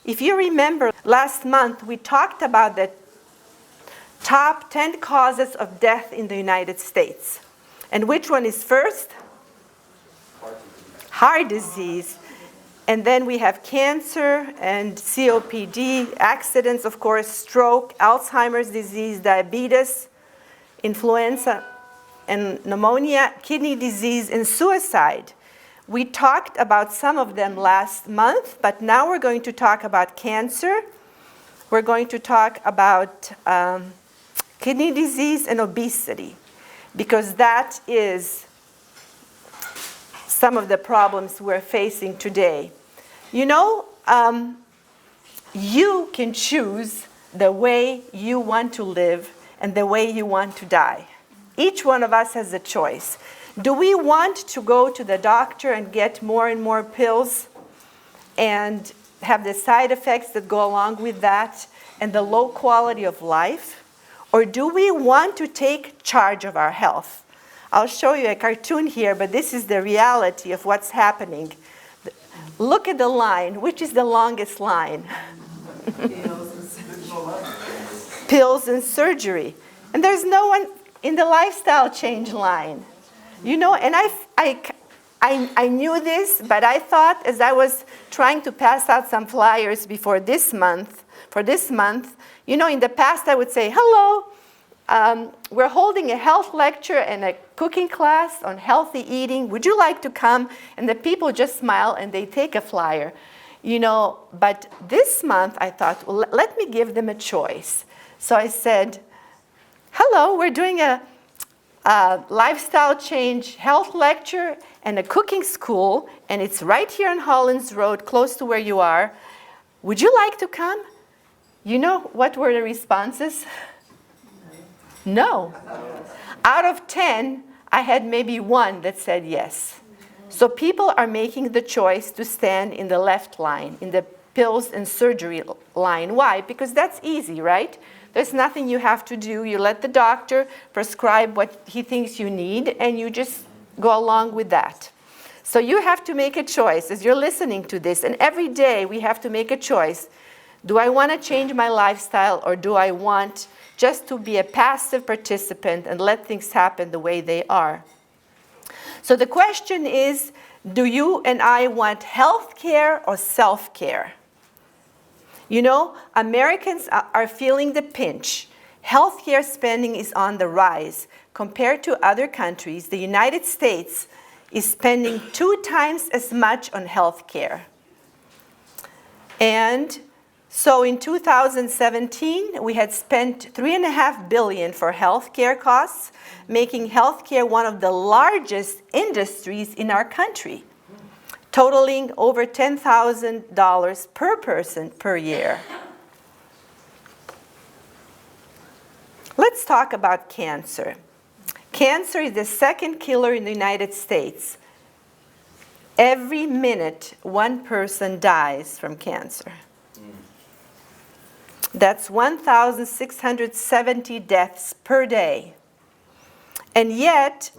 If you remember, last month we talked about the top 10 causes of death in the United States. And which one is first? Heart disease. And then we have cancer and COPD, accidents, of course, stroke, Alzheimer's disease, diabetes, influenza, and pneumonia, kidney disease, and suicide. We talked about some of them last month, but now we're going to talk about cancer. We're going to talk about kidney disease and obesity, because that is some of the problems we're facing today. You know, you can choose the way you want to live and the way you want to die. Each one of us has a choice. Do we want to go to the doctor and get more and more pills and have the side effects that go along with that and the low quality of life? Or do we want to take charge of our health? I'll show you a cartoon here, but this is the reality of what's happening. Look at the line. Which is the longest line? Pills and surgery. And there's no one in the lifestyle change line. You know, and I knew this, but I thought as I was trying to pass out some flyers for this month, you know, in the past I would say, hello, we're holding a health lecture and a cooking class on healthy eating. Would you like to come? And the people just smile and they take a flyer. You know, but this month I thought, well, let me give them a choice. So I said, hello, we're doing a lifestyle change health lecture and a cooking school, and it's right here on Hollins Road, close to where you are. Would you like to come? You know what were the responses? No. Out of 10, I had maybe one that said yes. So people are making the choice to stand in the left line, in the pills and surgery line. Why? Because that's easy, right? There's nothing you have to do. You let the doctor prescribe what he thinks you need, and you just go along with that. So you have to make a choice as you're listening to this. And every day we have to make a choice. Do I want to change my lifestyle, or do I want just to be a passive participant and let things happen the way they are? So the question is, do you and I want health care or self-care? You know, Americans are feeling the pinch. Healthcare spending is on the rise. Compared to other countries, the United States is spending 2 times as much on healthcare. And so in 2017, we had spent $3.5 billion for healthcare costs, making healthcare one of the largest industries in our country, totaling over $10,000 per person per year. Let's talk about cancer. Cancer is the second killer in the United States. Every minute, one person dies from cancer. That's 1,670 deaths per day. And yet,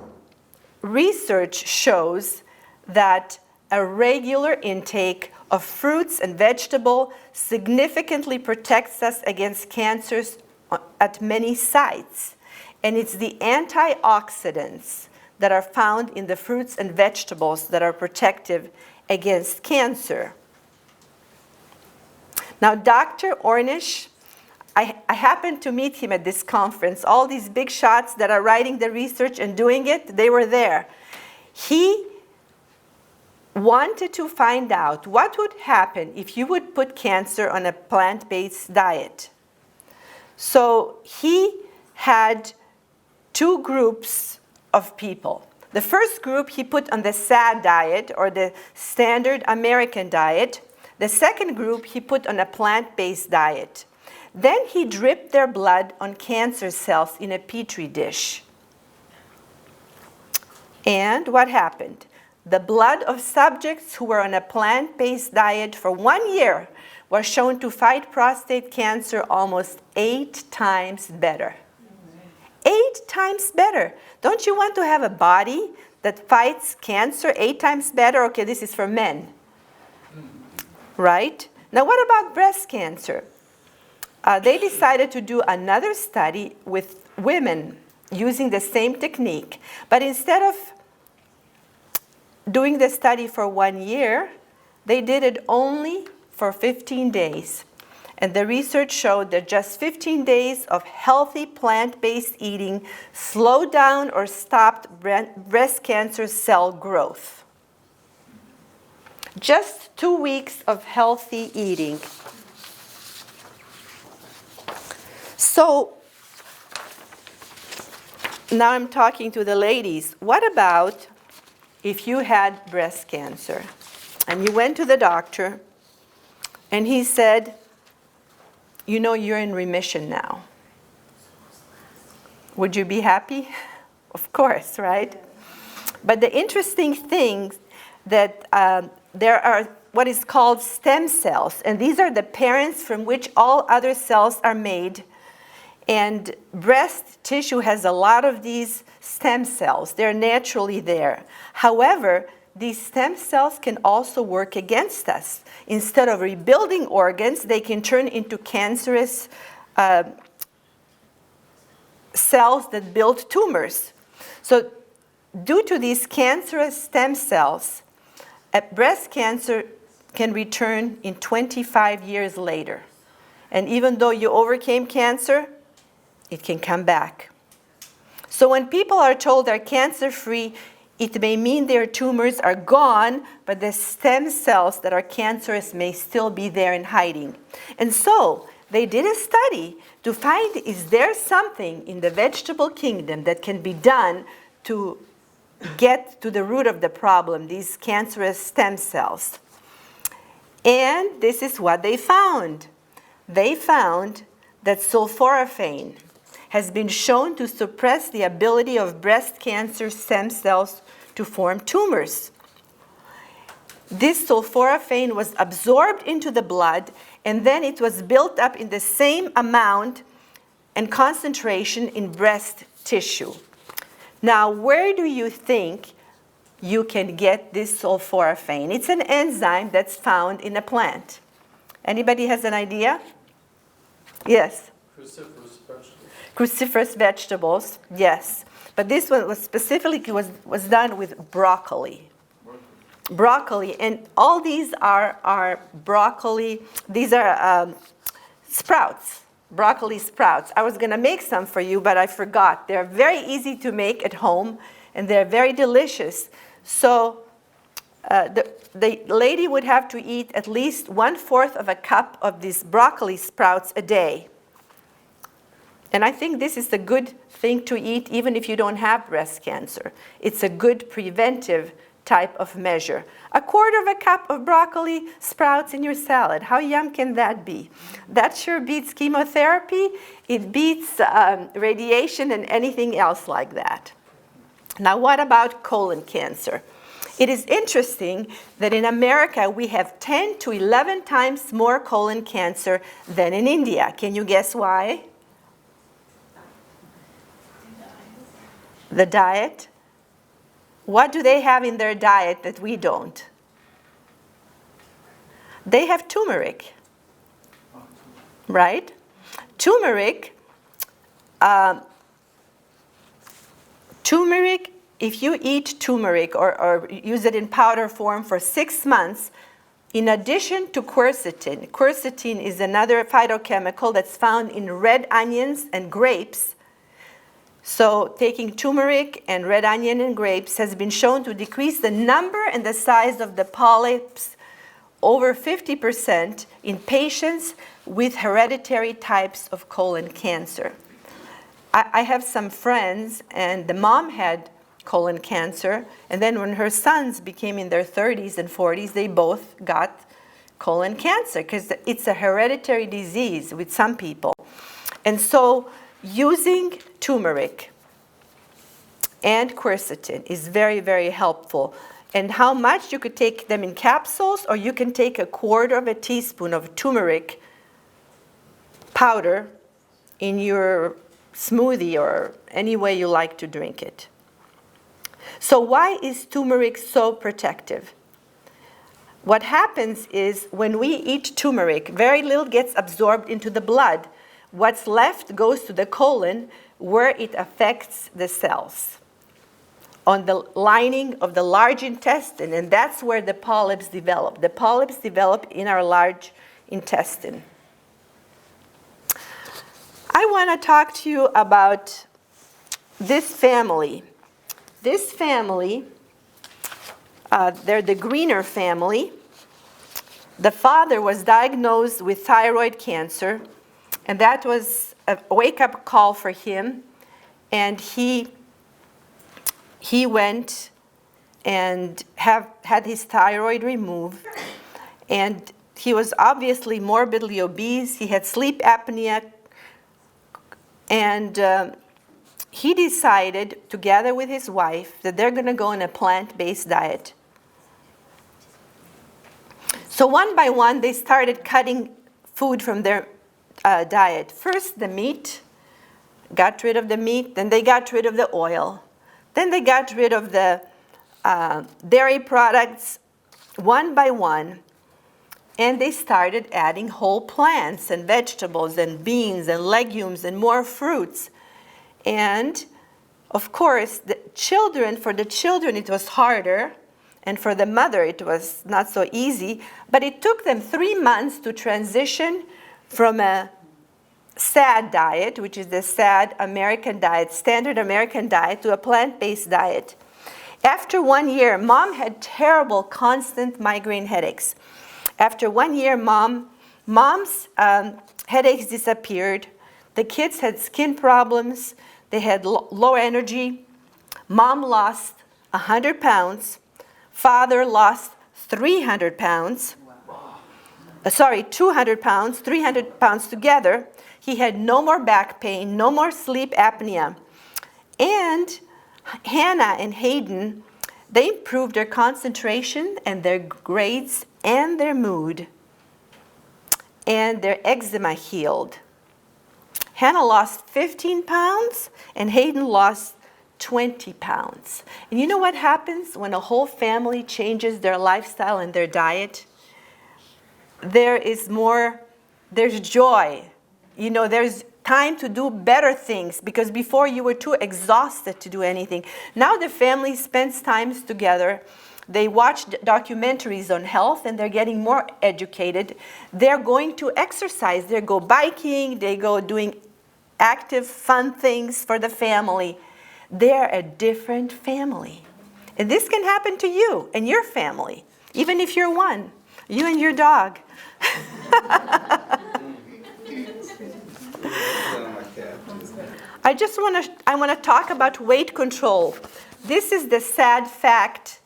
research shows that a regular intake of fruits and vegetables significantly protects us against cancers at many sites. And it's the antioxidants that are found in the fruits and vegetables that are protective against cancer. Now, Dr. Ornish, I happened to meet him at this conference. All these big shots that are writing the research and doing it, they were there. He wanted to find out what would happen if you would put cancer on a plant-based diet. So he had 2 groups of people. The first group he put on the SAD diet, or the standard American diet. The second group he put on a plant-based diet. Then he dripped their blood on cancer cells in a petri dish. And what happened? The blood of subjects who were on a plant-based diet for 1 year was shown to fight prostate cancer almost 8 times better. 8 times better. Don't you want to have a body that fights cancer 8 times better? Okay, this is for men. Right? Now, what about breast cancer? They decided to do another study with women using the same technique. But instead of doing the study for 1 year, they did it only for 15 days. And the research showed that just 15 days of healthy plant-based eating slowed down or stopped breast cancer cell growth. Just 2 weeks of healthy eating. So now I'm talking to the ladies. What about if you had breast cancer and you went to the doctor and he said, you know, you're in remission now? Would you be happy? Of course, right? But the interesting thing that there are what is called stem cells, and these are the parents from which all other cells are made. And breast tissue has a lot of these stem cells. They're naturally there. However, these stem cells can also work against us. Instead of rebuilding organs, they can turn into cancerous cells that build tumors. So due to these cancerous stem cells, breast cancer can return in 25 years later. And even though you overcame cancer, it can come back. So when people are told they're cancer-free, it may mean their tumors are gone, but the stem cells that are cancerous may still be there in hiding. And so they did a study to find, is there something in the vegetable kingdom that can be done to get to the root of the problem, these cancerous stem cells? And this is what they found. They found that sulforaphane has been shown to suppress the ability of breast cancer stem cells to form tumors. This sulforaphane was absorbed into the blood, and then it was built up in the same amount and concentration in breast tissue. Now, where do you think you can get this sulforaphane? It's an enzyme that's found in a plant. Anybody has an idea? Yes? Cruciferous vegetables, yes. But this one was specifically was done with broccoli. Broccoli, and all these are broccoli. These are sprouts, broccoli sprouts. I was going to make some for you, but I forgot. They're very easy to make at home, and they're very delicious. So the lady would have to eat at least 1/4 of a cup of these broccoli sprouts a day. And I think this is a good thing to eat even if you don't have breast cancer. It's a good preventive type of measure. 1/4 of a cup of broccoli sprouts in your salad. How yum can that be? That sure beats chemotherapy. It beats radiation and anything else like that. Now, what about colon cancer? It is interesting that in America we have 10 to 11 times more colon cancer than in India. Can you guess why? The diet. What do they have in their diet that we don't? They have turmeric, right? Turmeric, if you eat turmeric or use it in powder form for 6 months, in addition to quercetin, quercetin is another phytochemical that's found in red onions and grapes. So taking turmeric and red onion and grapes has been shown to decrease the number and the size of the polyps over 50% in patients with hereditary types of colon cancer. I have some friends, and the mom had colon cancer, and then when her sons became in their 30s and 40s, they both got colon cancer because it's a hereditary disease with some people. And so using turmeric and quercetin is very, very helpful. And how much? You could take them in capsules, or you can take 1/4 of a teaspoon of turmeric powder in your smoothie or any way you like to drink it. So why is turmeric so protective? what happens is when we eat turmeric, very little gets absorbed into the blood. What's left goes to the colon where it affects the cells on the lining of the large intestine, and that's where the polyps develop. The polyps develop in our large intestine. I want to talk to you about this family. This family, they're the Greener family. The father was diagnosed with thyroid cancer, and that was a wake-up call for him. And he went and had his thyroid removed. And he was obviously morbidly obese. He had sleep apnea. And he decided, together with his wife, that they're going to go on a plant-based diet. So one by one, they started cutting food from their diet. First, the meat, got rid of the meat. Then they got rid of the oil. Then they got rid of the dairy products one by one. And they started adding whole plants and vegetables and beans and legumes and more fruits. And, of course, for the children it was harder. And for the mother it was not so easy. But it took them 3 months to transition from a SAD diet, which is the SAD American diet, standard American diet, to a plant-based diet. After 1 year, mom had terrible, constant migraine headaches. After 1 year, mom's headaches disappeared. The kids had skin problems. They had low energy. Mom lost 100 pounds. Father lost 300 pounds. 200 pounds, 300 pounds together. He had no more back pain, no more sleep apnea. And Hannah and Hayden, they improved their concentration and their grades and their mood. And their eczema healed. Hannah lost 15 pounds and Hayden lost 20 pounds. And you know what happens when a whole family changes their lifestyle and their diet? There's joy. You know, there's time to do better things, because before you were too exhausted to do anything. Now the family spends times together. They watch documentaries on health and they're getting more educated. They're going to exercise. They go biking. They go doing active, fun things for the family. They're a different family. And this can happen to you and your family, even if you're one, you and your dog. I want to talk about weight control. This is the sad facts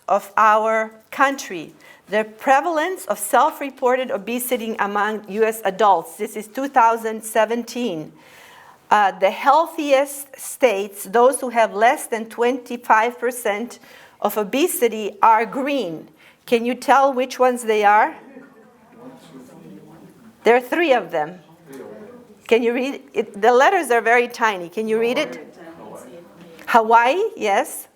of our country. The prevalence of self-reported obesity among U.S. adults. This is 2017. The healthiest states, those who have less than 25% of obesity, are green. Can you tell which ones they are? There are 3 of them. Can you read it? The letters are very tiny. Can you read it? Hawaii, yes.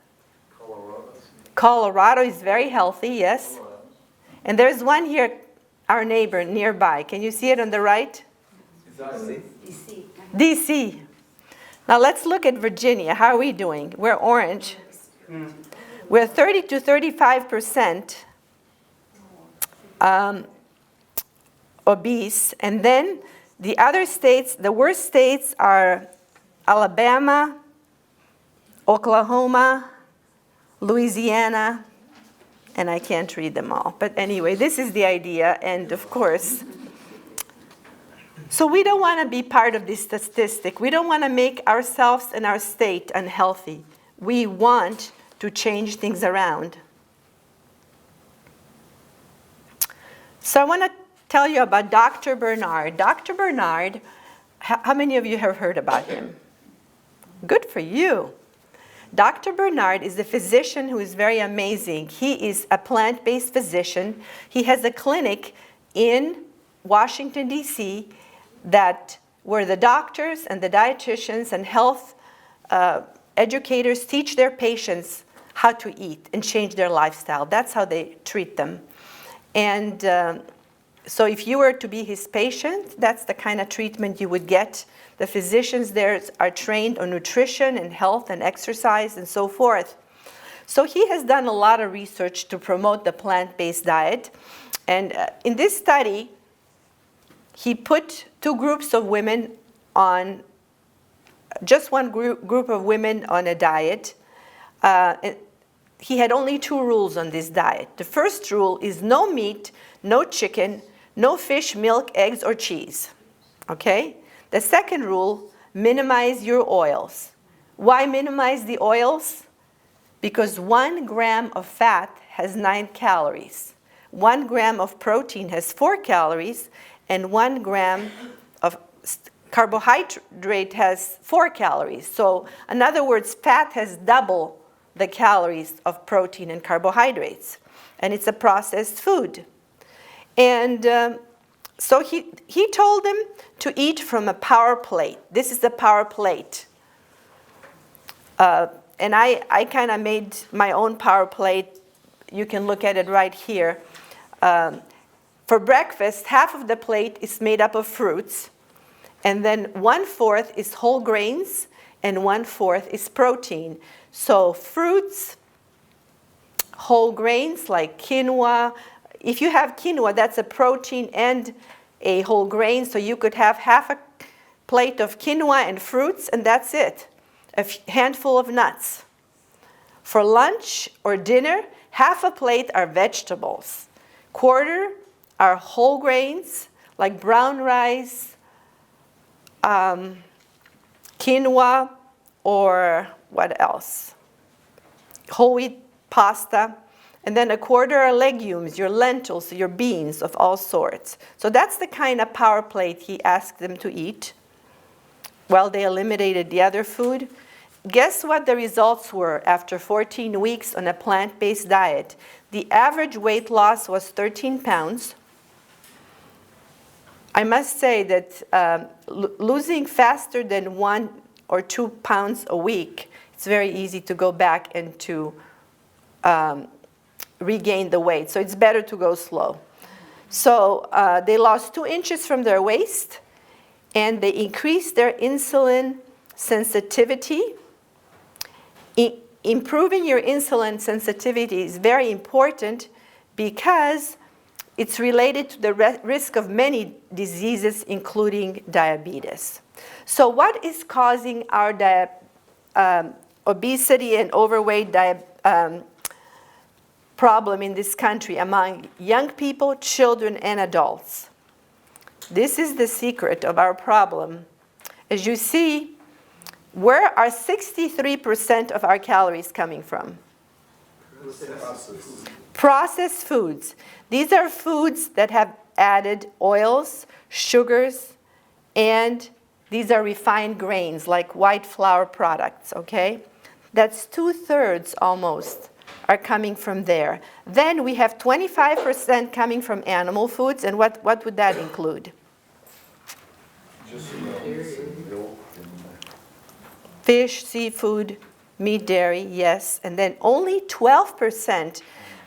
Colorado is very healthy, yes. And there's one here, our neighbor, nearby. Can you see it on the right? DC. Now let's look at Virginia. How are we doing? We're orange. We're 30 to 35% obese. And then the other states, the worst states are Alabama, Oklahoma, Louisiana, and I can't read them all. But anyway, this is the idea. And of course, so we don't want to be part of this statistic. We don't want to make ourselves and our state unhealthy. We want to change things around. So I want to tell you about Dr. Bernard. Dr. Bernard, how many of you have heard about him? Good for you. Dr. Bernard is a physician who is very amazing. He is a plant-based physician. He has a clinic in Washington, D.C., where the doctors and the dietitians and health educators teach their patients how to eat and change their lifestyle. That's how they treat them. And so if you were to be his patient, that's the kind of treatment you would get. The physicians there are trained on nutrition and health and exercise and so forth. So he has done a lot of research to promote the plant-based diet. And in this study, he put two groups of women on, just one group of women on a diet. He had only two rules on this diet. The first rule is no meat, no chicken, no fish, milk, eggs, or cheese. Okay? The second rule, minimize your oils. Why minimize the oils? Because 1 gram of fat has 9 calories. 1 gram of protein has 4 calories, and 1 gram of carbohydrate has 4 calories. So, in other words, fat has double the calories of protein and carbohydrates. And it's a processed food. And so he told them to eat from a power plate. This is the power plate. And I kind of made my own power plate. You can look at it right here. For breakfast, half of the plate is made up of fruits. And then 1/4 is whole grains and 1/4 is protein. So fruits, whole grains like quinoa. If you have quinoa, that's a protein and a whole grain. So you could have half a plate of quinoa and fruits, and that's it. A handful of nuts. For lunch or dinner, half a plate are vegetables. 1/4 are whole grains like brown rice, quinoa, or what else? Whole wheat pasta. And then 1/4 are legumes, your lentils, your beans of all sorts. So that's the kind of power plate he asked them to eat. Well, they eliminated the other food. Guess what the results were after 14 weeks on a plant-based diet? The average weight loss was 13 pounds. I must say that losing faster than 1 or 2 pounds a week, it's very easy to go back and to regain the weight. So it's better to go slow. So they lost 2 inches from their waist, and they increased their insulin sensitivity. Improving your insulin sensitivity is very important because it's related to the risk of many diseases, including diabetes. So what is causing our obesity and overweight problem in this country among young people, children, and adults? This is the secret of our problem. As you see, where are 63% of our calories coming from? Processed foods. These are foods that have added oils, sugars, and these are refined grains like white flour products, okay? That's 2/3 almost are coming from there. Then we have 25% coming from animal foods, and what would that include? Fish, seafood, meat, dairy, yes. And then only 12%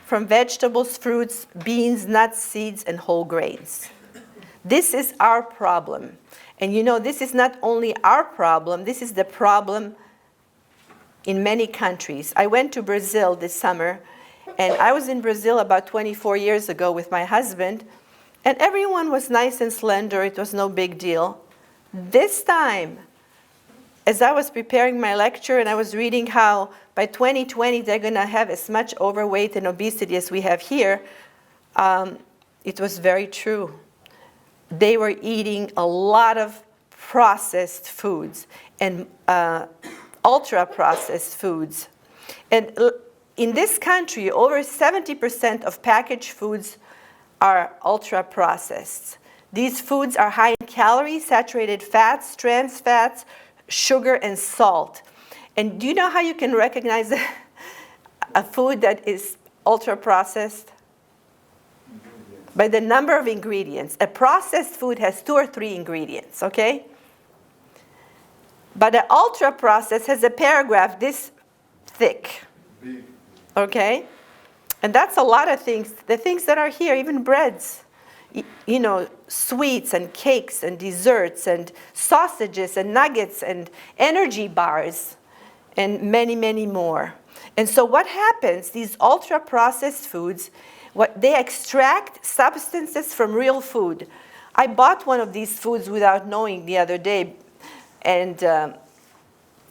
from vegetables, fruits, beans, nuts, seeds, and whole grains. This is our problem. And you know, this is not only our problem, this is the problem in many countries. I went to Brazil this summer, and I was in Brazil about 24 years ago with my husband, and everyone was nice and slender. It was no big deal. This time, as I was preparing my lecture and I was reading how by 2020 they're going to have as much overweight and obesity as we have here, it was very true. They were eating a lot of processed foods and ultra-processed foods. And in this country, over 70% of packaged foods are ultra-processed. These foods are high in calories, saturated fats, trans fats, sugar, and salt. And do you know how you can recognize a food that is ultra-processed? By the number of ingredients. A processed food has 2 or 3 ingredients, okay? But an ultra-processed has a paragraph this thick. Okay? And that's a lot of things. The things that are here, even breads, you know, sweets and cakes and desserts and sausages and nuggets and energy bars and many, many more. And so what happens, these ultra-processed foods, they extract substances from real food. I bought one of these foods without knowing the other day, and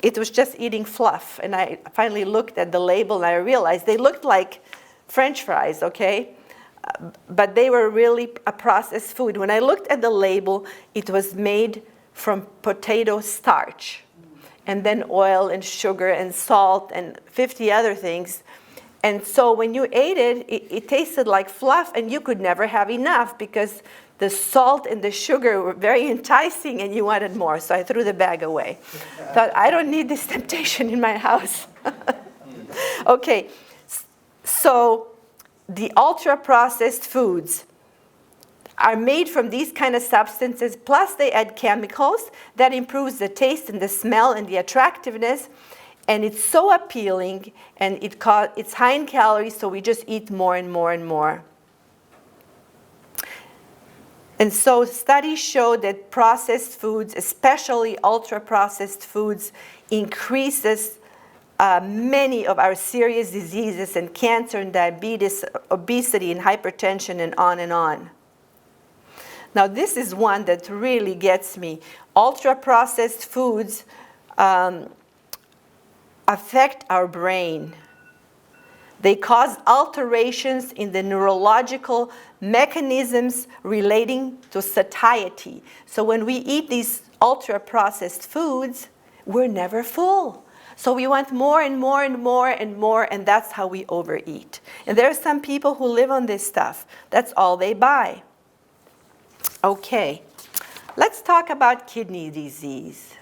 it was just eating fluff. And I finally looked at the label and I realized they looked like French fries, okay? But they were really a processed food. When I looked at the label, it was made from potato starch, and then oil and sugar and salt and 50 other things. And so when you ate it, it tasted like fluff, and you could never have enough because the salt and the sugar were very enticing and you wanted more. So I threw the bag away. Thought, I don't need this temptation in my house. Okay, so the ultra-processed foods are made from these kind of substances, plus they add chemicals that improves the taste and the smell and the attractiveness, and it's so appealing, and it's high in calories, so we just eat more and more and more. And so studies show that processed foods, especially ultra-processed foods, increases many of our serious diseases and cancer and diabetes, obesity and hypertension, and on and on. Now this is one that really gets me. Ultra-processed foods affect our brain. They cause alterations in the neurological mechanisms relating to satiety. So when we eat these ultra-processed foods, we're never full. So we want more and more and more and more, and that's how we overeat. And there are some people who live on this stuff. That's all they buy. Okay, let's talk about kidney disease.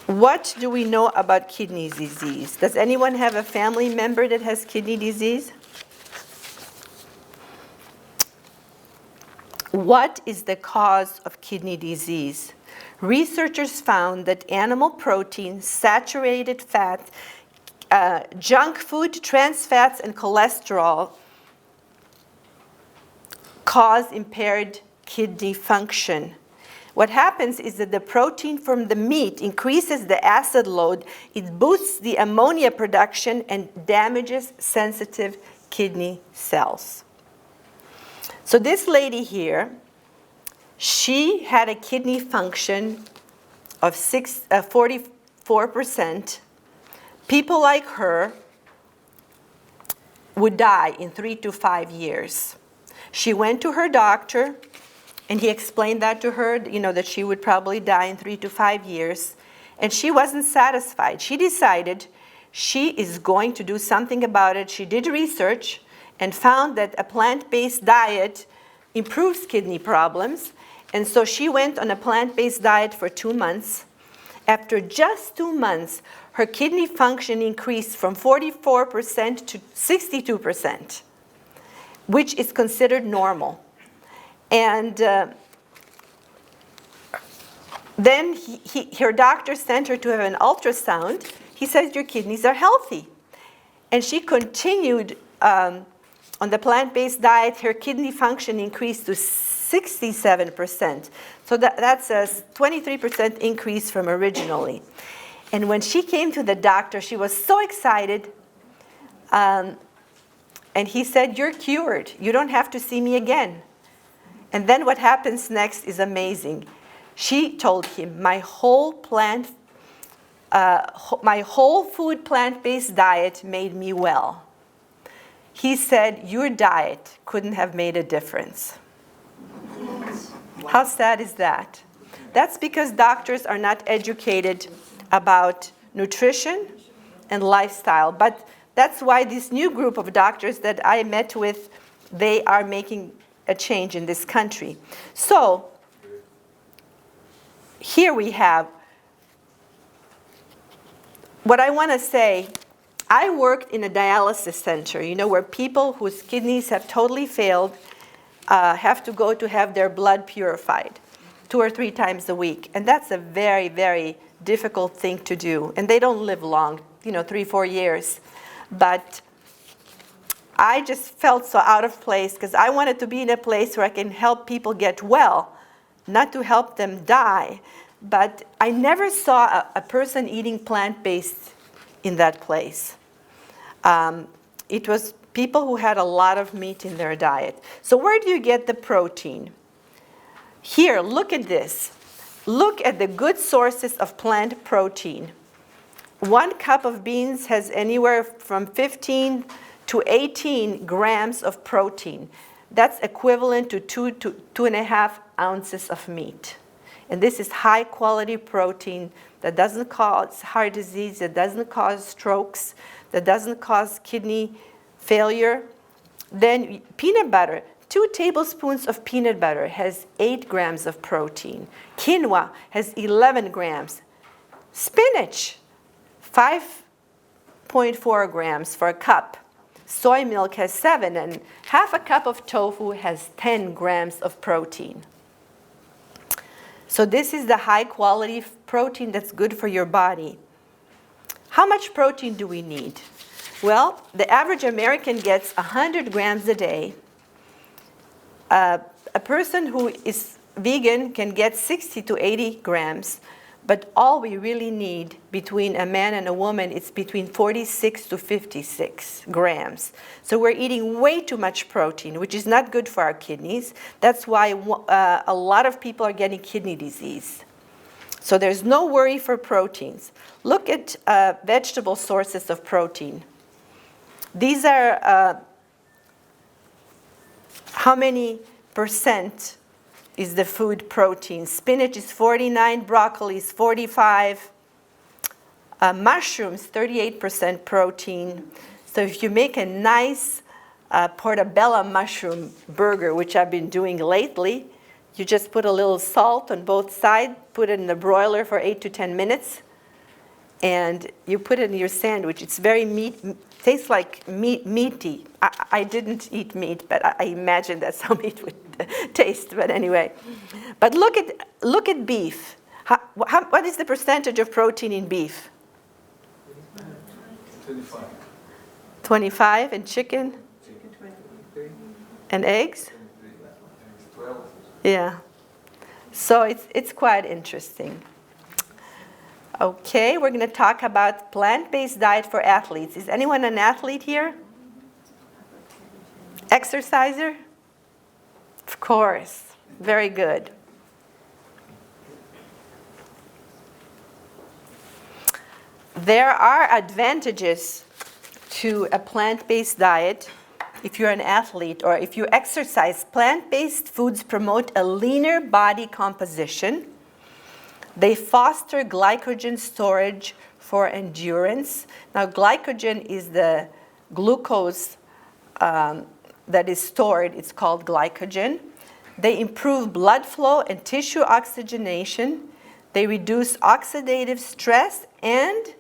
What do we know about kidney disease? Does anyone have a family member that has kidney disease? What is the cause of kidney disease? Researchers found that animal protein, saturated fat, junk food, trans fats, and cholesterol cause impaired kidney function. What happens is that the protein from the meat increases the acid load, it boosts the ammonia production, and damages sensitive kidney cells. So this lady here, she had a kidney function of 44%. People like her would die in 3 to 5 years. She went to her doctor, and he explained that to her, you know, that she would probably die in 3 to 5 years. And she wasn't satisfied. She decided she is going to do something about it. She did research and found that a plant-based diet improves kidney problems. And so she went on a plant-based diet for 2 months. After just 2 months, her kidney function increased from 44% to 62%, which is considered normal. And then her doctor sent her to have an ultrasound. He says, your kidneys are healthy. And she continued on the plant-based diet. Her kidney function increased to 67%. So that's a 23% increase from originally. And when she came to the doctor, she was so excited. And he said, you're cured. You don't have to see me again. And then what happens next is amazing. She told him, my whole food plant-based diet made me well. He said, your diet couldn't have made a difference. How sad is that? That's because doctors are not educated about nutrition and lifestyle. But that's why this new group of doctors that I met with, they are making a change in this country. So here we have what I want to say. I worked in a dialysis center, you know, where people whose kidneys have totally failed have to go to have their blood purified. 2 or 3 times a week. And that's a very, very difficult thing to do. And they don't live long, 3, 4 years. But I just felt so out of place because I wanted to be in a place where I can help people get well, not to help them die. But I never saw a person eating plant-based in that place. It was people who had a lot of meat in their diet. So where do you get the protein? Here, look at this. Look at the good sources of plant protein. 1 cup of beans has anywhere from 15 to 18 grams of protein. That's equivalent to 2 to 2.5 ounces of meat. And this is high quality protein that doesn't cause heart disease, that doesn't cause strokes, that doesn't cause kidney failure. Then peanut butter. 2 tablespoons of peanut butter has 8 grams of protein. Quinoa has 11 grams. Spinach, 5.4 grams for a cup. Soy milk has 7, and half a cup of tofu has 10 grams of protein. So this is the high quality protein that's good for your body. How much protein do we need? Well, the average American gets 100 grams a day. A person who is vegan can get 60 to 80 grams, but all we really need between a man and a woman is between 46 to 56 grams. So we're eating way too much protein, which is not good for our kidneys. That's why a lot of people are getting kidney disease. So there's no worry for proteins. Look at vegetable sources of protein. These are how many percent is the food protein. Spinach is 49, broccoli is 45, mushrooms 38% protein. So if you make a nice portobello mushroom burger, which I've been doing lately, you just put a little salt on both sides, put it in the broiler for 8 to 10 minutes, and you put it in your sandwich. It's very tastes like meaty. I didn't eat meat, but I imagine that's how meat would taste. But anyway, but look at beef. What is the percentage of protein in beef? 25. 25, and chicken? Chicken 23. And eggs? 12. Yeah. So it's quite interesting. Okay, we're going to talk about plant-based diet for athletes. Is anyone an athlete here? Exerciser? Of course. Very good. There are advantages to a plant-based diet if you're an athlete or if you exercise. Plant-based foods promote a leaner body composition. They foster glycogen storage for endurance. Now, glycogen is the glucose that is stored. It's called glycogen. They improve blood flow and tissue oxygenation. They reduce oxidative stress and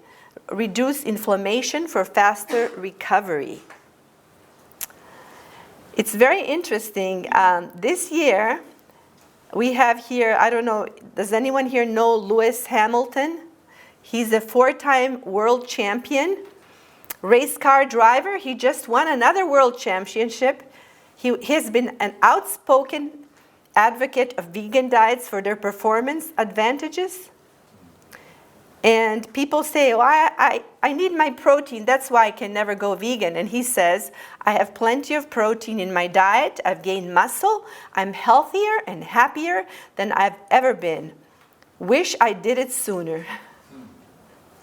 reduce inflammation for faster recovery. It's very interesting. This year, we have here, I don't know, does anyone here know Lewis Hamilton? He's a 4-time world champion, race car driver. He just won another world championship. He has been an outspoken advocate of vegan diets for their performance advantages. And people say, oh, I need my protein, that's why I can never go vegan. And he says, I have plenty of protein in my diet, I've gained muscle, I'm healthier and happier than I've ever been. Wish I did it sooner.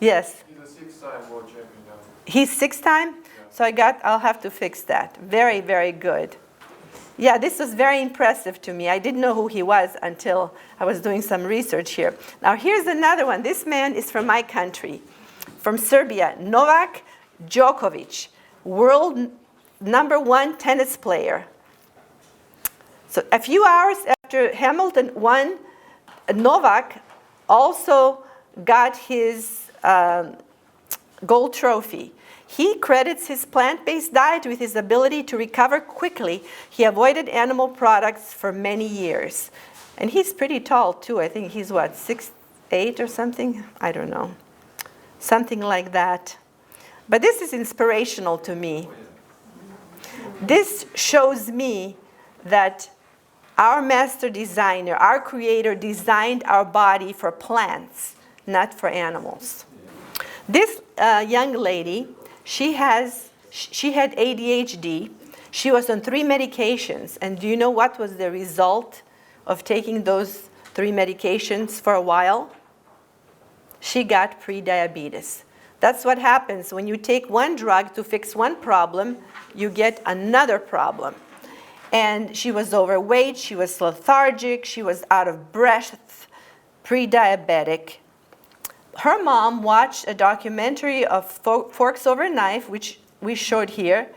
Yes? He's a 6-time world champion now. He's 6-time? Yeah. So I'll have to fix that. Very, very good. Yeah, this was very impressive to me. I didn't know who he was until I was doing some research here. Now here's another one. This man is from my country, from Serbia. Novak Djokovic, world #1 tennis player. So a few hours after Hamilton won, Novak also got his gold trophy. He credits his plant-based diet with his ability to recover quickly. He avoided animal products for many years. And he's pretty tall too. I think he's what, 6'8" or something? I don't know. Something like that. But this is inspirational to me. This shows me that our master designer, our creator, designed our body for plants, not for animals. This young lady, she had ADHD. She was on 3 medications. And do you know what was the result of taking those 3 medications for a while? She got prediabetes. That's what happens when you take one drug to fix one problem, you get another problem. And she was overweight, she was lethargic, she was out of breath, pre-diabetic. Her mom watched a documentary of Forks Over Knife, which we showed here.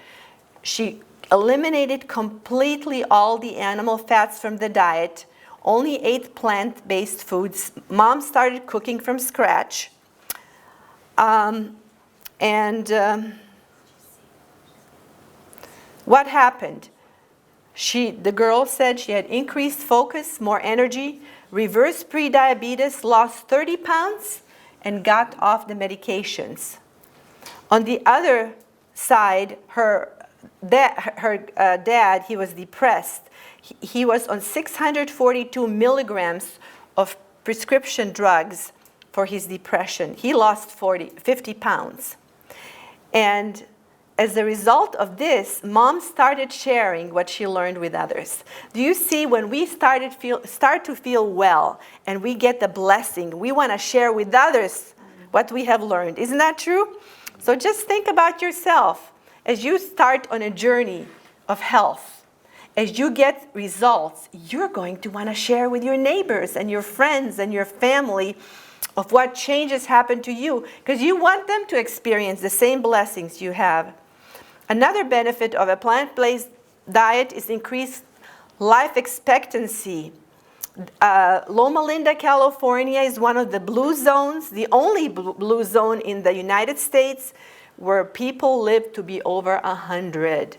She eliminated completely all the animal fats from the diet, only ate plant-based foods. Mom started cooking from scratch. What happened? The girl said she had increased focus, more energy, reversed prediabetes, lost 30 pounds, and got off the medications. On the other side, her dad, he was depressed. He was on 642 milligrams of prescription drugs for his depression. He lost 50 pounds. And as a result of this, Mom started sharing what she learned with others. Do you see, when we start to feel well and we get the blessing, we want to share with others what we have learned. Isn't that true? So just think about yourself as you start on a journey of health. As you get results, you're going to want to share with your neighbors and your friends and your family of what changes happen to you, because you want them to experience the same blessings you have. Another benefit of a plant-based diet is increased life expectancy. Loma Linda, California is one of the blue zones, the only blue zone in the United States where people live to be over 100.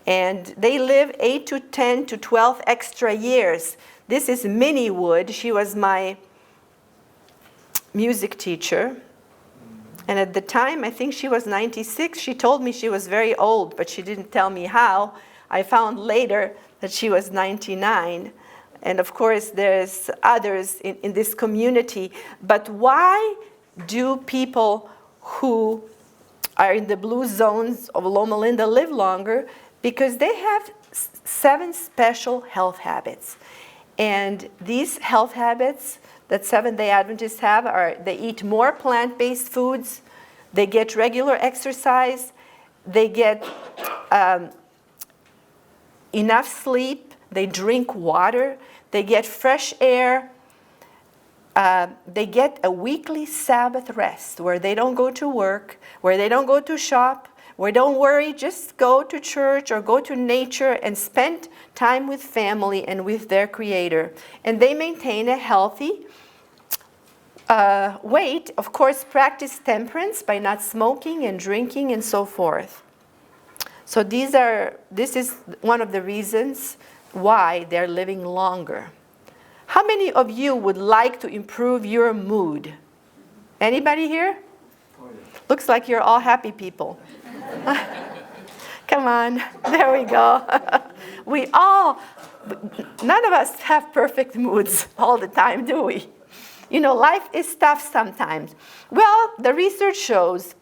And they live 8 to 10 to 12 extra years. This is Minnie Wood. She was my music teacher. And at the time, I think she was 96. She told me she was very old, but she didn't tell me how. I found later that she was 99. And of course, there's others in this community. But why do people who are in the blue zones of Loma Linda live longer? Because they have 7 special health habits. And these health habits that Seventh-day Adventists have are: they eat more plant-based foods, they get regular exercise, they get enough sleep, they drink water, they get fresh air, they get a weekly Sabbath rest where they don't go to work, where they don't go to shop, where don't worry, just go to church or go to nature and spend time with family and with their Creator. And they maintain a healthy weight. Of course, practice temperance by not smoking and drinking and so forth. So this is one of the reasons why they're living longer. How many of you would like to improve your mood? Anybody here? Looks like you're all happy people. Come on, there we go. None of us have perfect moods all the time, do we? You know, life is tough sometimes. Well, the research shows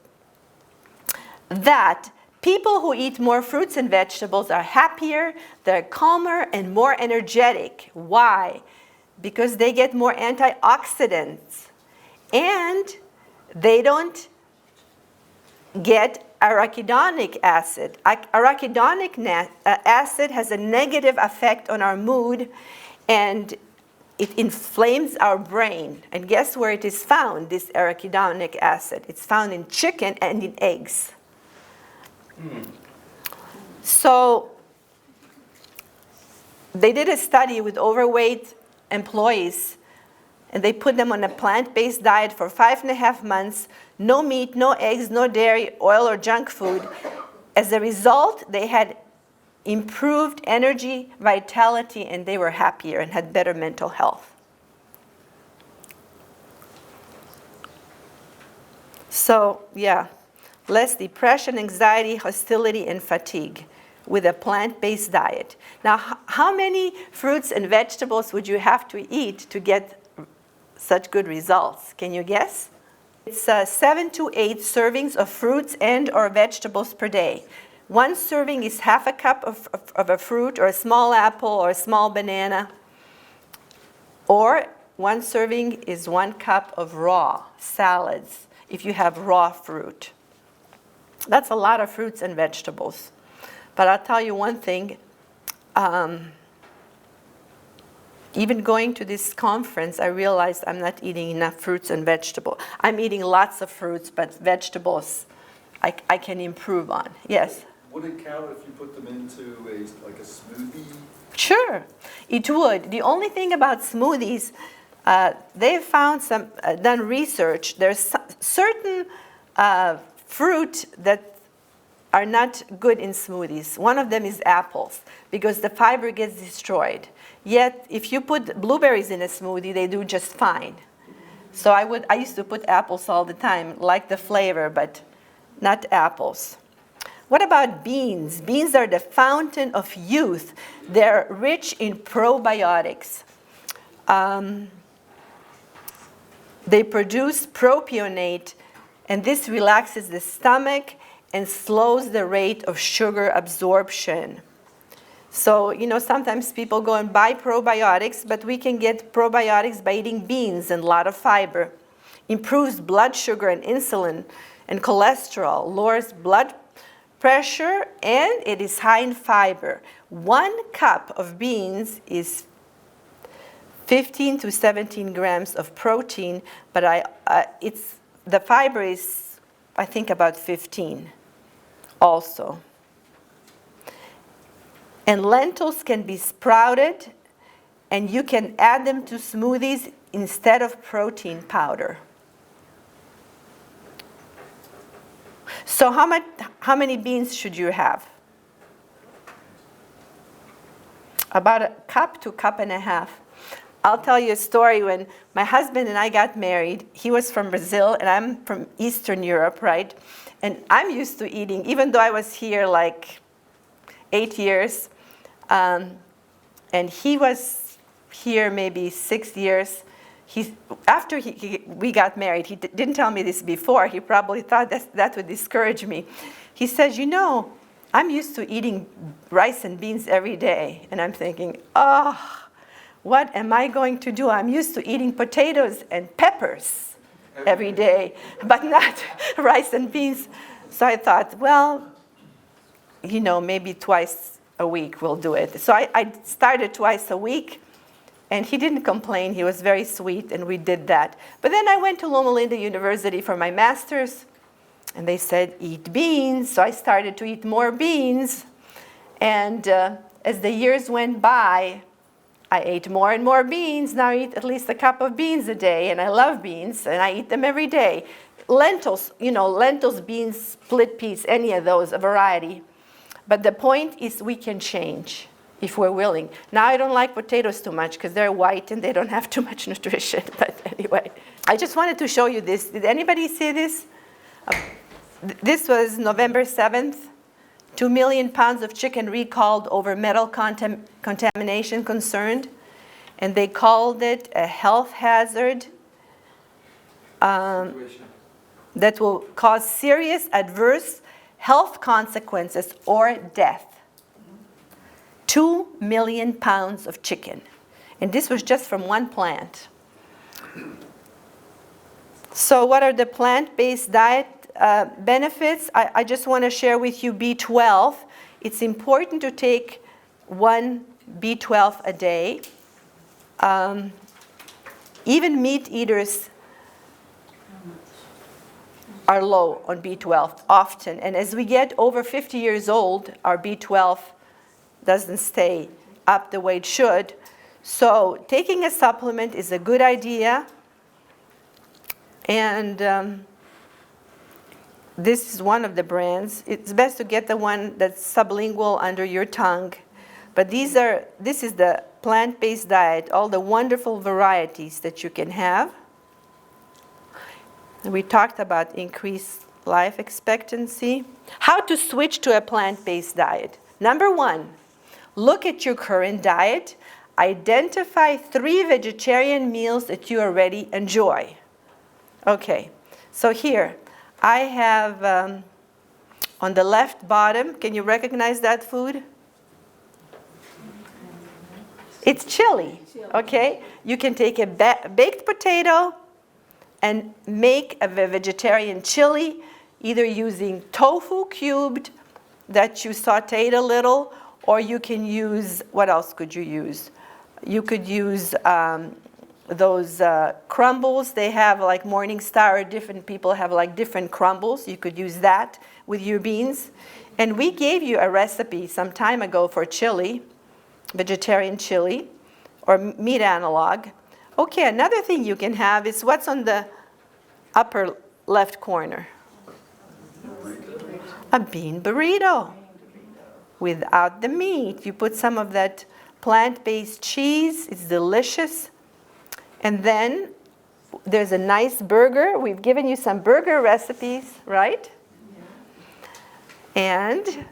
that people who eat more fruits and vegetables are happier, they're calmer, and more energetic. Why? Because they get more antioxidants. And they don't get arachidonic acid. Arachidonic acid has a negative effect on our mood, and it inflames our brain. And guess where it is found, this arachidonic acid? It's found in chicken and in eggs. So they did a study with overweight employees, and they put them on a plant-based diet for 5.5 months. No meat, no eggs, no dairy, oil, or junk food. As a result, they had improved energy, vitality, and they were happier and had better mental health. So, yeah, less depression, anxiety, hostility, and fatigue with a plant-based diet. Now, how many fruits and vegetables would you have to eat to get such good results? Can you guess? It's 7 to 8 servings of fruits and or vegetables per day. One serving is half a cup of a fruit or a small apple or a small banana. Or one serving is 1 cup of raw salads if you have raw fruit. That's a lot of fruits and vegetables. But I'll tell you one thing, even going to this conference, I realized I'm not eating enough fruits and vegetables. I'm eating lots of fruits, but vegetables I can improve on. Yes? Would it count if you put them into like a smoothie? Sure, it would. The only thing about smoothies, they've found done research. There's certain fruit that are not good in smoothies. One of them is apples, because the fiber gets destroyed. Yet, if you put blueberries in a smoothie, they do just fine. So I used to put apples all the time, like the flavor, but not apples. What about beans? Beans are the fountain of youth. They're rich in probiotics. They produce propionate, and this relaxes the stomach and slows the rate of sugar absorption. So, sometimes people go and buy probiotics, but we can get probiotics by eating beans and a lot of fiber. Improves blood sugar and insulin and cholesterol, lowers blood pressure, and it is high in fiber. 1 cup of beans is 15 to 17 grams of protein, but the fiber is, I think, about 15 also. And lentils can be sprouted, and you can add them to smoothies instead of protein powder. So how many beans should you have? About a cup to cup and a half. I'll tell you a story. When my husband and I got married, he was from Brazil and I'm from Eastern Europe, right? And I'm used to eating, even though I was here like 8 years, and he was here maybe 6 years. After we got married, he didn't tell me this before. He probably thought that would discourage me. He says, I'm used to eating rice and beans every day. And I'm thinking, what am I going to do? I'm used to eating potatoes and peppers every day, but not rice and beans. So I thought, well, maybe twice a week we'll do it. So I started twice a week. And he didn't complain. He was very sweet, and we did that. But then I went to Loma Linda University for my master's, and they said, eat beans. So I started to eat more beans. And as the years went by, I ate more and more beans. Now I eat at least a cup of beans a day, and I love beans, and I eat them every day. Lentils, lentils, beans, split peas, any of those, a variety. But the point is we can change if we're willing. Now I don't like potatoes too much because they're white and they don't have too much nutrition. But anyway, I just wanted to show you this. Did anybody see this? This was November 7th. 2 million pounds of chicken recalled over metal contamination concerned. And they called it a health hazard that will cause serious adverse health consequences or death. 2 million pounds of chicken. And this was just from one plant. So what are the plant-based diet benefits? I just want to share with you B12. It's important to take 1 B12 a day. Even meat eaters are low on B12 often. And as we get over 50 years old, our B12 doesn't stay up the way it should. So taking a supplement is a good idea. And This is one of the brands. It's best to get the one that's sublingual under your tongue. But this is the plant-based diet, all the wonderful varieties that you can have. We talked about increased life expectancy. How to switch to a plant-based diet. Number one, look at your current diet. Identify 3 vegetarian meals that you already enjoy. Okay, so here I have on the left bottom, can you recognize that food? It's chili, okay? You can take a baked potato and make a vegetarian chili, either using tofu cubed that you sauteed a little, or you can use, what else could you use? You could use those crumbles. They have like Morningstar, or different people have like different crumbles. You could use that with your beans. And we gave you a recipe some time ago for chili, vegetarian chili, or meat analog. Okay, another thing you can have is what's on the upper left corner. A bean burrito without the meat. You put some of that plant-based cheese. It's delicious. And then there's a nice burger. We've given you some burger recipes, right? And,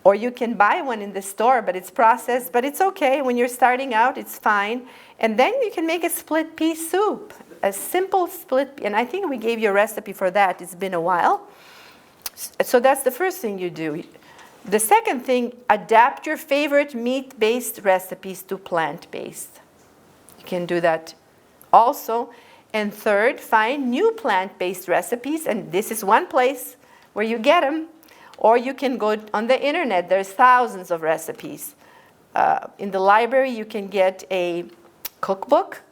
or you can buy one in the store, but it's processed, but it's okay. When you're starting out, it's fine. And then you can make a split pea soup, a simple split, and I think we gave you a recipe for that. It's been a while. So that's the first thing you do. The second thing, adapt your favorite meat-based recipes to plant-based. You can do that also. And third, find new plant-based recipes, and this is one place where you get them. Or you can go on the internet. There's thousands of recipes. In the library, you can get a cookbook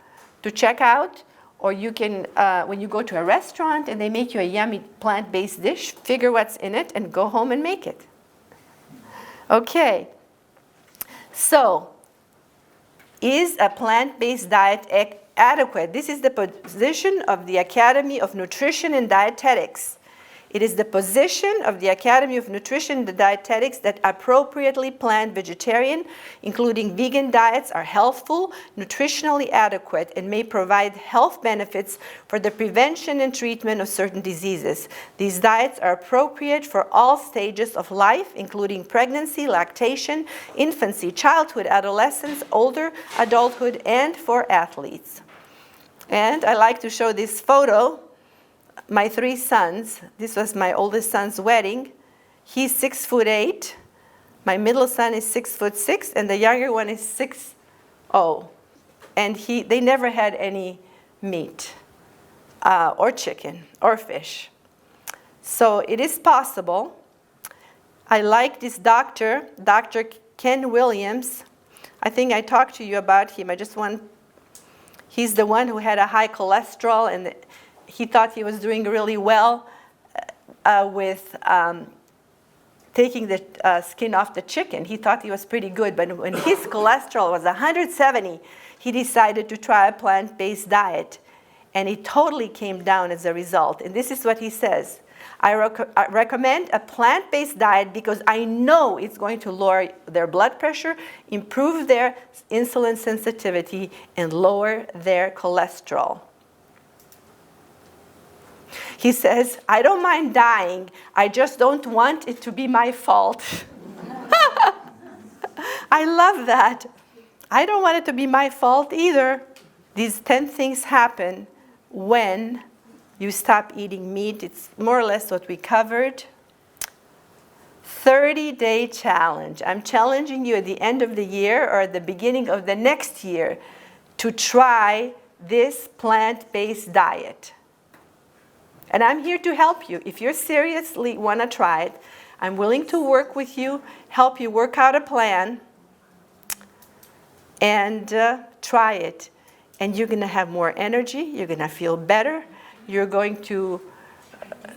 to check out. Or you can, when you go to a restaurant and they make you a yummy plant-based dish, figure what's in it and go home and make it. Okay. So, is a plant-based diet adequate? This is the position of the Academy of Nutrition and Dietetics. It is the position of the Academy of Nutrition and Dietetics that appropriately planned vegetarian, including vegan diets, are healthful, nutritionally adequate, and may provide health benefits for the prevention and treatment of certain diseases. These diets are appropriate for all stages of life, including pregnancy, lactation, infancy, childhood, adolescence, older adulthood, and for athletes. And I like to show this photo. My 3 sons, this was my oldest son's wedding. He's 6'8". My middle son is 6'6", and the younger one is 6'0". And they never had any meat, or chicken, or fish. So it is possible. I like this doctor, Dr. Ken Williams. I think I talked to you about him. He's the one who had a high cholesterol, and he thought he was doing really well with taking the skin off the chicken. He thought he was pretty good, but when his cholesterol was 170, he decided to try a plant-based diet, and it totally came down as a result. And this is what he says: I recommend a plant-based diet because I know it's going to lower their blood pressure, improve their insulin sensitivity, and lower their cholesterol. He says, I don't mind dying, I just don't want it to be my fault. I love that. I don't want it to be my fault either. These 10 things happen when you stop eating meat. It's more or less what we covered. 30-day challenge. I'm challenging you at the end of the year or at the beginning of the next year to try this plant-based diet. And I'm here to help you. If you seriously want to try it, I'm willing to work with you, help you work out a plan, and try it. And you're going to have more energy. You're going to feel better. You're going to,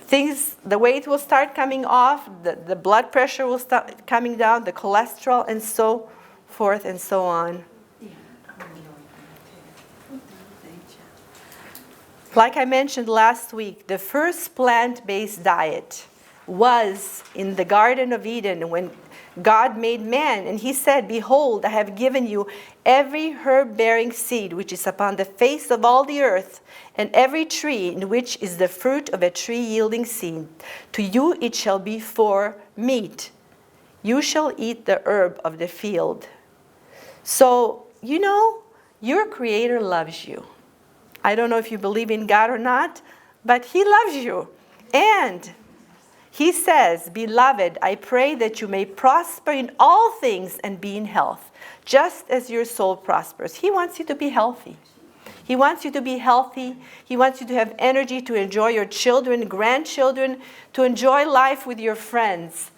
the weight will start coming off, the blood pressure will start coming down, the cholesterol, and so forth and so on. Like I mentioned last week, the first plant-based diet was in the Garden of Eden when God made man, and he said, "Behold, I have given you every herb-bearing seed which is upon the face of all the earth, and every tree in which is the fruit of a tree yielding seed. To you it shall be for meat. You shall eat the herb of the field." So, you know, your Creator loves you. I don't know if you believe in God or not, but he loves you. And he says, "Beloved, I pray that you may prosper in all things and be in health, just as your soul prospers." He wants you to be healthy. He wants you to be healthy. He wants you to have energy to enjoy your children, grandchildren, to enjoy life with your friends.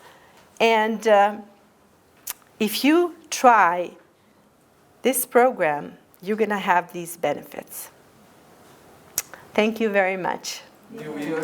And if you try this program, you're going to have these benefits. Thank you very much. New Year.